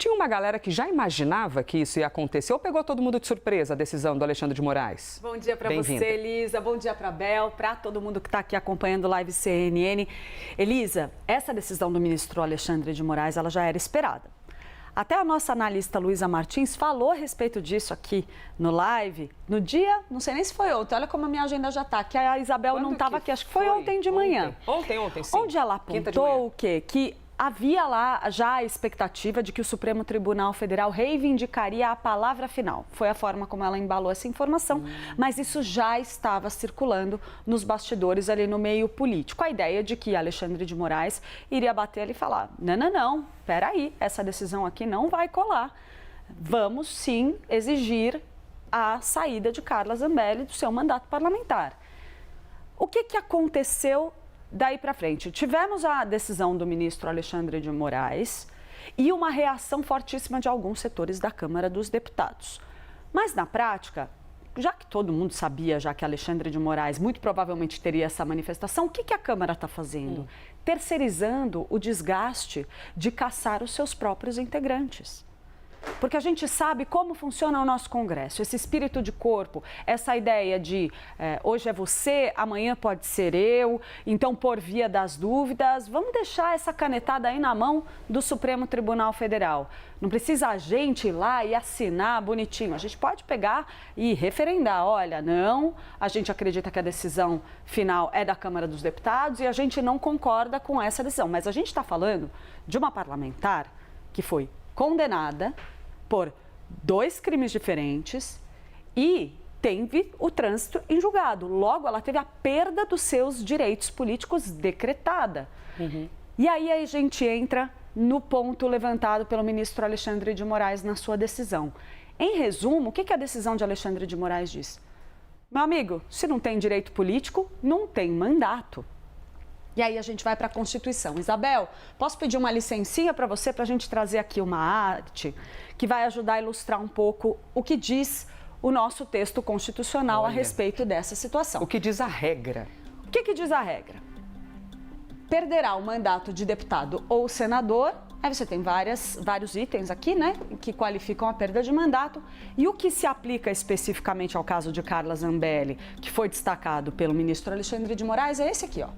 Tinha uma galera que já imaginava que isso ia acontecer ou pegou todo mundo de surpresa a decisão do Alexandre de Moraes? Bom dia para você, Elisa. Bom dia para a Bel, para todo mundo que está aqui acompanhando o Live CNN. Elisa, essa decisão do ministro Alexandre de Moraes, ela já era esperada. Até a nossa analista Luísa Martins falou a respeito disso aqui no live, no dia, não sei nem se foi ontem, olha como a minha agenda já está, que a Isabel não estava aqui, acho que foi ontem de manhã. Ontem, sim. Onde ela apontou o quê? Que havia lá já a expectativa de que o Supremo Tribunal Federal reivindicaria a palavra final. Foi a forma como ela embalou essa informação, mas isso já estava circulando nos bastidores ali no meio político. A ideia de que Alexandre de Moraes iria bater ali e falar, não, peraí, essa decisão aqui não vai colar. Vamos sim exigir a saída de Carla Zambelli do seu mandato parlamentar. O que aconteceu daí para frente? Tivemos a decisão do ministro Alexandre de Moraes e uma reação fortíssima de alguns setores da Câmara dos Deputados. Mas, na prática, já que todo mundo sabia já que Alexandre de Moraes muito provavelmente teria essa manifestação, o que a Câmara está fazendo? Terceirizando o desgaste de caçar os seus próprios integrantes. Porque a gente sabe como funciona o nosso Congresso, esse espírito de corpo, essa ideia de hoje é você, amanhã pode ser eu, então por via das dúvidas, vamos deixar essa canetada aí na mão do Supremo Tribunal Federal. Não precisa a gente ir lá e assinar bonitinho, a gente pode pegar e referendar, olha, não, a gente acredita que a decisão final é da Câmara dos Deputados e a gente não concorda com essa decisão, mas a gente está falando de uma parlamentar que foi condenada por 2 crimes diferentes e teve o trânsito em julgado. Logo, ela teve a perda dos seus direitos políticos decretada. E aí a gente entra no ponto levantado pelo ministro Alexandre de Moraes na sua decisão. Em resumo, o que a decisão de Alexandre de Moraes diz? Meu amigo, se não tem direito político, não tem mandato. E aí a gente vai para a Constituição. Isabel, posso pedir uma licencinha para você para a gente trazer aqui uma arte que vai ajudar a ilustrar um pouco o que diz o nosso texto constitucional a respeito dessa situação. O que diz a regra? O que diz a regra? Perderá o mandato de deputado ou senador. Aí você tem vários itens aqui, né, que qualificam a perda de mandato. E o que se aplica especificamente ao caso de Carla Zambelli, que foi destacado pelo ministro Alexandre de Moraes, é esse aqui, ó.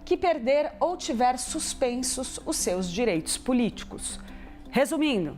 Que perder ou tiver suspensos os seus direitos políticos. Resumindo,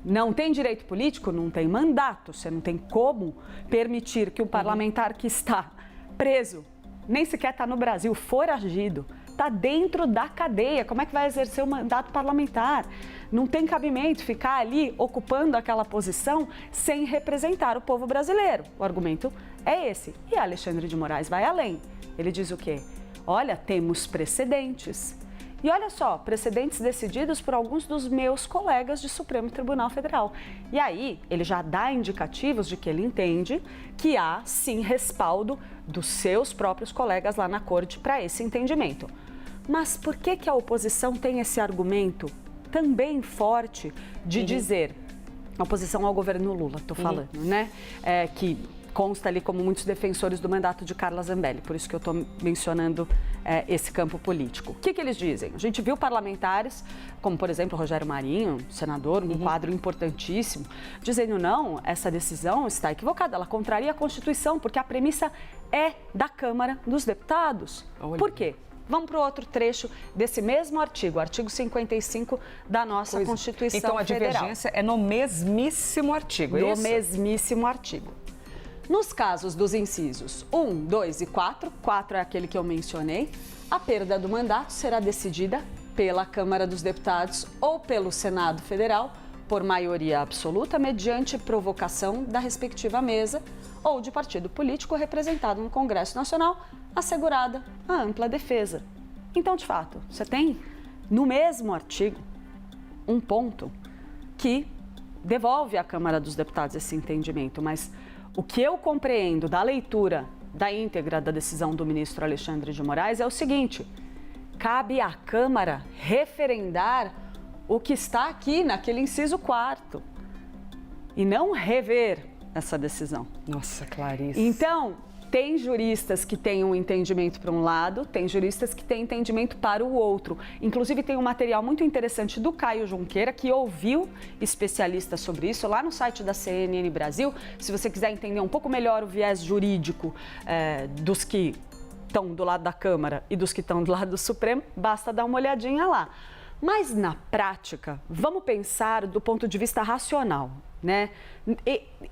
não tem direito político, não tem mandato. Você não tem como permitir que um parlamentar que está preso, nem sequer está no Brasil, foragido, está dentro da cadeia. Como é que vai exercer o mandato parlamentar? Não tem cabimento ficar ali ocupando aquela posição sem representar o povo brasileiro. O argumento é esse. E Alexandre de Moraes vai além. Ele diz o quê? Olha, temos precedentes. E olha só, precedentes decididos por alguns dos meus colegas de Supremo Tribunal Federal. E aí, ele já dá indicativos de que ele entende que há, sim, respaldo dos seus próprios colegas lá na corte para esse entendimento. Mas por que a oposição tem esse argumento também forte de dizer, a oposição ao governo Lula, estou falando, né? Que consta ali como muitos defensores do mandato de Carla Zambelli, por isso que eu estou mencionando esse campo político. O que eles dizem? A gente viu parlamentares, como por exemplo Rogério Marinho, senador, um quadro importantíssimo, dizendo não, essa decisão está equivocada, ela contraria a Constituição, porque a premissa é da Câmara dos Deputados. Olha. Por quê? Vamos para o outro trecho desse mesmo artigo, artigo 55 da nossa Constituição Federal. Então a divergência é no mesmíssimo artigo, é isso? No mesmíssimo artigo. Nos casos dos incisos 1, 2 e 4, 4 é aquele que eu mencionei, a perda do mandato será decidida pela Câmara dos Deputados ou pelo Senado Federal por maioria absoluta mediante provocação da respectiva mesa ou de partido político representado no Congresso Nacional, assegurada a ampla defesa. Então, de fato, você tem no mesmo artigo um ponto que devolve à Câmara dos Deputados esse entendimento, mas o que eu compreendo da leitura da íntegra da decisão do ministro Alexandre de Moraes é o seguinte: cabe à Câmara referendar o que está aqui naquele inciso 4º e não rever essa decisão. Nossa, Clarice. Então, tem juristas que têm um entendimento para um lado, tem juristas que têm entendimento para o outro. Inclusive, tem um material muito interessante do Caio Junqueira, que ouviu especialistas sobre isso lá no site da CNN Brasil. Se você quiser entender um pouco melhor o viés jurídico dos que estão do lado da Câmara e dos que estão do lado do Supremo, basta dar uma olhadinha lá. Mas, na prática, vamos pensar do ponto de vista racional, né?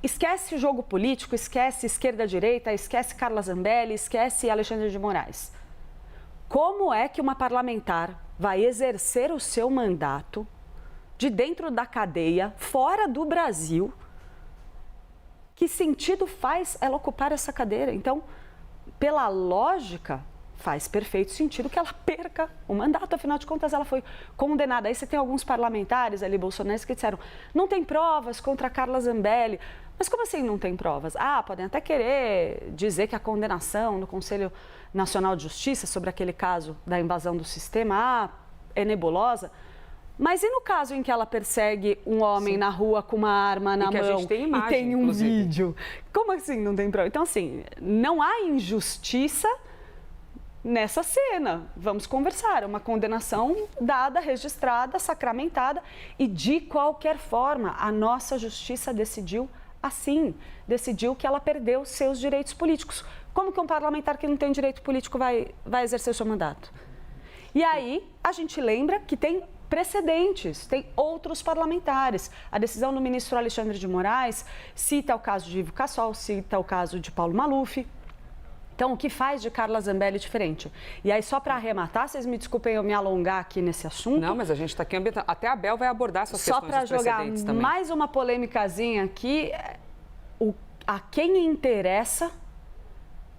Esquece o jogo político, esquece esquerda-direita, esquece Carla Zambelli, esquece Alexandre de Moraes. Como é que uma parlamentar vai exercer o seu mandato de dentro da cadeia, fora do Brasil? Que sentido faz ela ocupar essa cadeira? Então, pela lógica, faz perfeito sentido que ela perca o mandato, afinal de contas ela foi condenada. Aí você tem alguns parlamentares ali, bolsonaristas, que disseram, não tem provas contra a Carla Zambelli. Mas como assim não tem provas? Podem até querer dizer que a condenação no Conselho Nacional de Justiça sobre aquele caso da invasão do sistema é nebulosa. Mas e no caso em que ela persegue um homem na rua com uma arma na mão a gente tem imagem, e tem um inclusive. vídeo? Como assim não tem prova? Então, assim, não há injustiça nessa cena. Vamos conversar. É uma condenação dada, registrada, sacramentada e, de qualquer forma, a nossa justiça decidiu assim. Decidiu que ela perdeu seus direitos políticos. Como que um parlamentar que não tem direito político vai exercer o seu mandato? E aí, a gente lembra que tem precedentes, tem outros parlamentares. A decisão do ministro Alexandre de Moraes cita o caso de Ivo Cassol, cita o caso de Paulo Maluf. Então, o que faz de Carla Zambelli diferente? E aí, só para arrematar, vocês me desculpem eu me alongar aqui nesse assunto. Não, mas a gente está aqui ambientando. Até a Abel vai abordar essas só questões dos precedentes também. Só para jogar mais uma polêmicazinha aqui, a quem interessa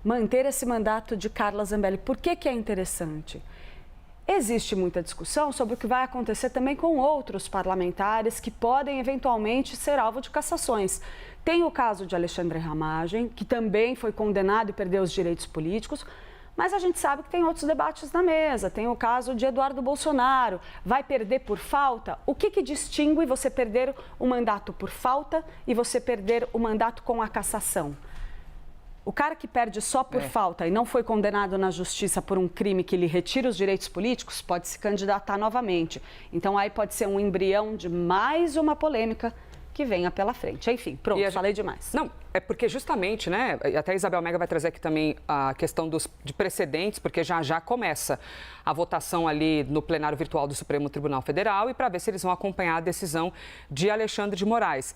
manter esse mandato de Carla Zambelli? Por que é interessante? Existe muita discussão sobre o que vai acontecer também com outros parlamentares que podem eventualmente ser alvo de cassações. Tem o caso de Alexandre Ramagem, que também foi condenado e perdeu os direitos políticos, mas a gente sabe que tem outros debates na mesa. Tem o caso de Eduardo Bolsonaro. Vai perder por falta? O que distingue você perder o mandato por falta e você perder o mandato com a cassação? O cara que perde só por falta e não foi condenado na justiça por um crime que lhe retira os direitos políticos, pode se candidatar novamente. Então, aí pode ser um embrião de mais uma polêmica que venha pela frente. Enfim, pronto, falei demais. Não, é porque justamente, né, até a Isabel Mega vai trazer aqui também a questão de precedentes, porque já começa a votação ali no plenário virtual do Supremo Tribunal Federal e para ver se eles vão acompanhar a decisão de Alexandre de Moraes.